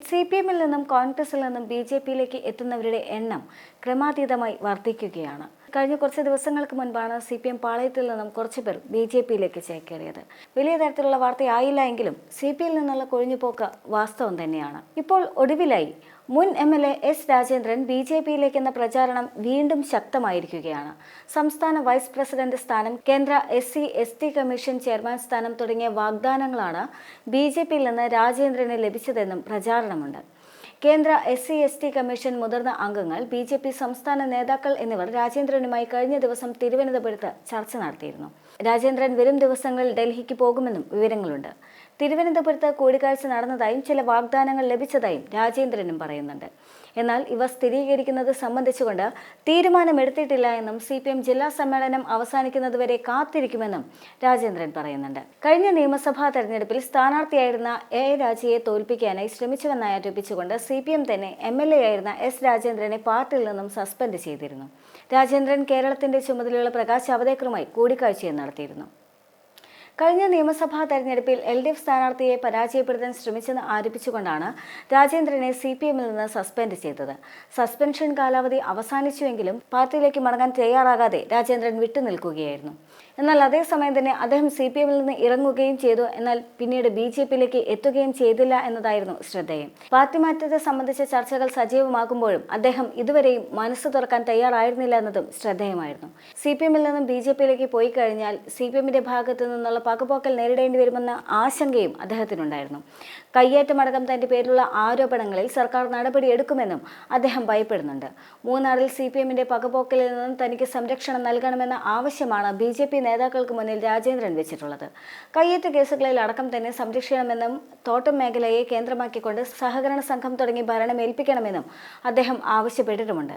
CPM-ൽ നിന്നും കോൺഗ്രസിൽ നിന്നും BJP-യിലേക്ക് എത്തുന്നവരുടെ എണ്ണം ക്രമാതീതമായി വർദ്ധിക്കുകയാണ്. കഴിഞ്ഞ കുറച്ച് ദിവസങ്ങൾക്ക് മുൻപാണ് CPM പാളയത്തിൽ നിന്നും കുറച്ചുപേർ BJP-യിലേക്ക് ചേക്കേറിയത്. വലിയ തരത്തിലുള്ള വാർത്തയായില്ല എങ്കിലും CPI-യിൽ നിന്നുള്ള കൊഴിഞ്ഞുപോക്ക് വാസ്തവം തന്നെയാണ്. ഇപ്പോൾ ഒടുവിലായി മുൻ MLA S. രാജേന്ദ്രൻ BJP-യിലേക്ക് എന്ന പ്രചാരണം വീണ്ടും ശക്തമായിരിക്കുകയാണ്. സംസ്ഥാന വൈസ് പ്രസിഡന്റ് സ്ഥാനം, കേന്ദ്ര SC/ST കമ്മീഷൻ ചെയർമാൻ സ്ഥാനം തുടങ്ങിയ വാഗ്ദാനങ്ങളാണ് BJP-യിൽ നിന്ന് രാജേന്ദ്രന് ലഭിച്ചതെന്നും പ്രചാരണമുണ്ട്. കേന്ദ്ര SC/ST കമ്മീഷൻ മുതിർന്ന അംഗങ്ങൾ, BJP സംസ്ഥാന നേതാക്കൾ എന്നിവർ രാജേന്ദ്രനുമായി കഴിഞ്ഞ ദിവസം തിരുവനന്തപുരത്ത് ചർച്ച നടത്തിയിരുന്നു. രാജേന്ദ്രൻ വരും ദിവസങ്ങളിൽ ഡൽഹിക്ക് പോകുമെന്നും വിവരങ്ങളുണ്ട്. തിരുവനന്തപുരത്ത് കൂടിക്കാഴ്ച നടന്നതായും ചില വാഗ്ദാനങ്ങൾ ലഭിച്ചതായും രാജേന്ദ്രനും പറയുന്നുണ്ട്. എന്നാൽ ഇവ സ്ഥിരീകരിക്കുന്നത് സംബന്ധിച്ചുകൊണ്ട് തീരുമാനമെടുത്തിട്ടില്ല എന്നും CPM ജില്ലാ സമ്മേളനം അവസാനിക്കുന്നതുവരെ കാത്തിരിക്കുമെന്നും രാജേന്ദ്രൻ പറയുന്നുണ്ട്. കഴിഞ്ഞ നിയമസഭാ തെരഞ്ഞെടുപ്പിൽ സ്ഥാനാർത്ഥിയായിരുന്ന A. രാജയെ തോൽപ്പിക്കാനായി ശ്രമിച്ചുവെന്നാരോപിച്ചുകൊണ്ട് CPM തന്നെ MLA ആയിരുന്ന S. രാജേന്ദ്രനെ പാർട്ടിയിൽ നിന്നും സസ്പെൻഡ് ചെയ്തിരുന്നു. രാജേന്ദ്രൻ കേരളത്തിന്റെ ചുമതലയുള്ള പ്രകാശ് ജാവ്ദേക്കറുമായി കൂടിക്കാഴ്ചയും നടത്തിയിരുന്നു. കഴിഞ്ഞ നിയമസഭാ തെരഞ്ഞെടുപ്പിൽ LDF സ്ഥാനാർത്ഥിയെ പരാജയപ്പെടുത്താൻ ശ്രമിച്ചെന്ന് ആരോപിച്ചുകൊണ്ടാണ് രാജേന്ദ്രനെ CPM-ൽ നിന്ന് സസ്പെൻഡ് ചെയ്തത്. സസ്പെൻഷൻ കാലാവധി അവസാനിച്ചുവെങ്കിലും പാർട്ടിയിലേക്ക് മടങ്ങാൻ തയ്യാറാകാതെ രാജേന്ദ്രൻ വിട്ടുനിൽക്കുകയായിരുന്നു. എന്നാൽ അതേസമയം തന്നെ അദ്ദേഹം CPM-ൽ നിന്ന് ഇറങ്ങുകയും ചെയ്തു. എന്നാൽ പിന്നീട് BJP-യിലേക്ക് എത്തുകയും ചെയ്തില്ല എന്നതായിരുന്നു ശ്രദ്ധേയം. പാർട്ടി മാറ്റത്തെ സംബന്ധിച്ച ചർച്ചകൾ സജീവമാകുമ്പോഴും അദ്ദേഹം ഇതുവരെയും മനസ്സ് തുറക്കാൻ തയ്യാറായിരുന്നില്ല എന്നതും ശ്രദ്ധേയമായിരുന്നു. CPM-ൽ നിന്നും BJP-യിലേക്ക് പോയി കഴിഞ്ഞാൽ CPM-ന്റെ ഭാഗത്തു നിന്നുള്ള പകപോക്കൽ നേരിടേണ്ടി വരുമെന്ന ആശങ്കയും അദ്ദേഹത്തിനുണ്ടായിരുന്നു. കയ്യേറ്റമടക്കം തന്റെ പേരിലുള്ള ആരോപണങ്ങളിൽ സർക്കാർ നടപടിയെടുക്കുമെന്നും അദ്ദേഹം ഭയപ്പെടുന്നുണ്ട്. മൂന്നാറിൽ CPM-ന്റെ പകപോക്കലിൽ നിന്നും തനിക്ക് സംരക്ഷണം നൽകണമെന്ന ആവശ്യമാണ് BJP നേതാക്കൾക്ക് മുന്നിൽ രാജേന്ദ്രൻ വെച്ചിട്ടുള്ളത്. കയ്യേറ്റ കേസുകളിൽ അടക്കം തന്നെ സംരക്ഷിക്കണമെന്നും തോട്ടം മേഖലയെ കേന്ദ്രമാക്കിക്കൊണ്ട് സഹകരണ സംഘം തുടങ്ങി ഭരണം ഏൽപ്പിക്കണമെന്നും അദ്ദേഹം ആവശ്യപ്പെട്ടിട്ടുമുണ്ട്.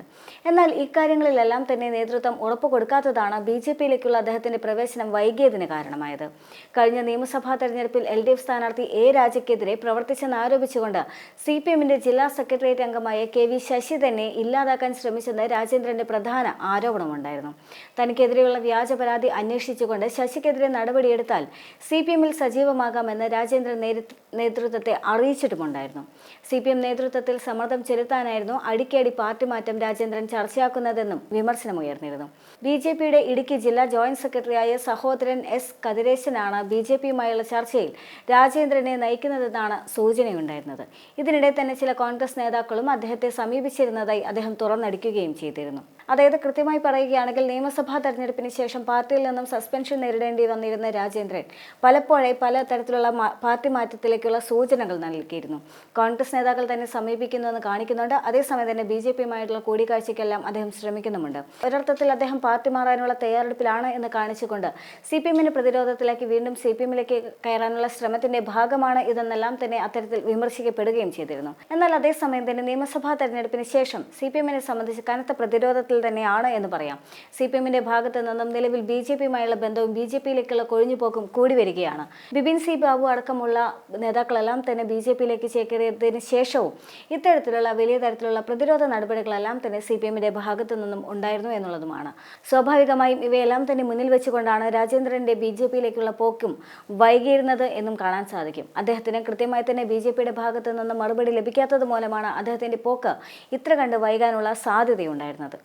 എന്നാൽ ഇക്കാര്യങ്ങളിലെല്ലാം തന്നെ നേതൃത്വം ഉറപ്പുകൊടുക്കാത്തതാണ് BJP-യിലേക്കുള്ള അദ്ദേഹത്തിന്റെ പ്രവേശനം വൈകിയതിന് കാരണമായത്. കഴിഞ്ഞ നിയമസഭാ തെരഞ്ഞെടുപ്പിൽ LDF സ്ഥാനാർത്ഥി A. രാജയ്ക്കെതിരെ പ്രവർത്തിച്ചെന്നാരോപിച്ചുകൊണ്ട് CPM-ന്റെ ജില്ലാ സെക്രട്ടേറിയറ്റ് അംഗമായ KV ശശി തന്നെ ഇല്ലാതാക്കാൻ ശ്രമിച്ചെന്ന് രാജേന്ദ്രന്റെ പ്രധാന ആരോപണമുണ്ടായിരുന്നു. തനിക്കെതിരെയുള്ള വ്യാജ പരാതി അന്വേഷിച്ചുകൊണ്ട് ശശിക്കെതിരെ നടപടിയെടുത്താൽ CPM-ൽ സജീവമാകാമെന്ന് രാജേന്ദ്രൻ നേതൃത്വത്തെ അറിയിച്ചിട്ടുമുണ്ടായിരുന്നു. CPM നേതൃത്വത്തിൽ സമ്മർദ്ദം ചെലുത്താനായിരുന്നു അടിക്കടി പാർട്ടി മാറ്റം രാജേന്ദ്രൻ ചർച്ചയാക്കുന്നതെന്നും വിമർശനമുയർന്നിരുന്നു. BJP-യുടെ ഇടുക്കി ജില്ലാ ജോയിന്റ് സെക്രട്ടറിയായ സഹോദരൻ S. കതിരേശനാണ് BJP-യുമായുള്ള ചർച്ചയിൽ രാജേന്ദ്രനെ നയിക്കുന്നതെന്നാണ് സൂചനയുണ്ടായിരുന്നത്. ഇതിനിടെ തന്നെ ചില കോൺഗ്രസ് നേതാക്കളും അദ്ദേഹത്തെ സമീപിച്ചിരുന്നതായി അദ്ദേഹം തുറന്നടിക്കുകയും ചെയ്തിരുന്നു. അതായത് കൃത്യമായി പറയുകയാണെങ്കിൽ നിയമസഭാ തെരഞ്ഞെടുപ്പിന് ശേഷം പാർട്ടിയിൽ നിന്നും സസ്പെൻഷൻ നേരിടേണ്ടി വന്നിരുന്ന രാജേന്ദ്രൻ പലപ്പോഴായി പല തരത്തിലുള്ള പാർട്ടി മാറ്റത്തിലേക്കുള്ള സൂചനകൾ നൽകിയിരുന്നു. കോൺഗ്രസ് നേതാക്കൾ തന്നെ സമീപിക്കുന്നുവെന്ന് കാണിക്കുന്നുണ്ട്. അതേസമയം തന്നെ BJP-യുമായിട്ടുള്ള കൂടിക്കാഴ്ചയ്ക്കെല്ലാം അദ്ദേഹം ശ്രമിക്കുന്നുമുണ്ട്. ഒരർത്ഥത്തിൽ അദ്ദേഹം പാർട്ടി മാറാനുള്ള തയ്യാറെടുപ്പിലാണ് എന്ന് കാണിച്ചുകൊണ്ട് CPM-നെ പ്രതിരോധത്തിലാക്കി വീണ്ടും CPM-ലേക്ക് കയറാനുള്ള ശ്രമത്തിന്റെ ഭാഗമാണ് ഇതെന്നെല്ലാം തന്നെ അത്തരത്തിൽ വിമർശിക്കപ്പെടുകയും ചെയ്തിരുന്നു. എന്നാൽ അതേസമയം തന്നെ നിയമസഭാ തെരഞ്ഞെടുപ്പിന് ശേഷം CPM-നെ സംബന്ധിച്ച് കനത്ത പ്രതിരോധത്തിൽ തന്നെയാണ് എന്ന് പറയാം. CPM-ന്റെ ഭാഗത്തു നിന്നും നിലവിൽ BJP-യുമായുള്ള ബന്ധവും BJP-യിലേക്കുള്ള കൊഴിഞ്ഞുപോക്കും കൂടി വരികയാണ്. ബിപിൻ സി ബാബു അടക്കമുള്ള നേതാക്കളെല്ലാം തന്നെ BJP-യിലേക്ക് ചേക്കേറിയതിന് ശേഷവും ഇത്തരത്തിലുള്ള വലിയ തരത്തിലുള്ള പ്രതിരോധ നടപടികളെല്ലാം തന്നെ CPM-ന്റെ ഭാഗത്തു നിന്നും ഉണ്ടായിരുന്നു എന്നുള്ളതുമാണ്. സ്വാഭാവികമായും ഇവയെല്ലാം തന്നെ മുന്നിൽ വെച്ചുകൊണ്ടാണ് രാജേന്ദ്രന്റെ BJP-യിലേക്കുള്ള പോക്കും വൈകിയിരുന്നത് എന്നും കാണാൻ സാധിക്കും. അദ്ദേഹത്തിന് കൃത്യമായി തന്നെ BJP-യുടെ ഭാഗത്തു നിന്ന് മറുപടി ലഭിക്കാത്തത് മൂലമാണ് അദ്ദേഹത്തിന്റെ പോക്ക് ഇത്ര കണ്ട് വൈകാനുള്ള സാധ്യതയുണ്ടായിരുന്നത്.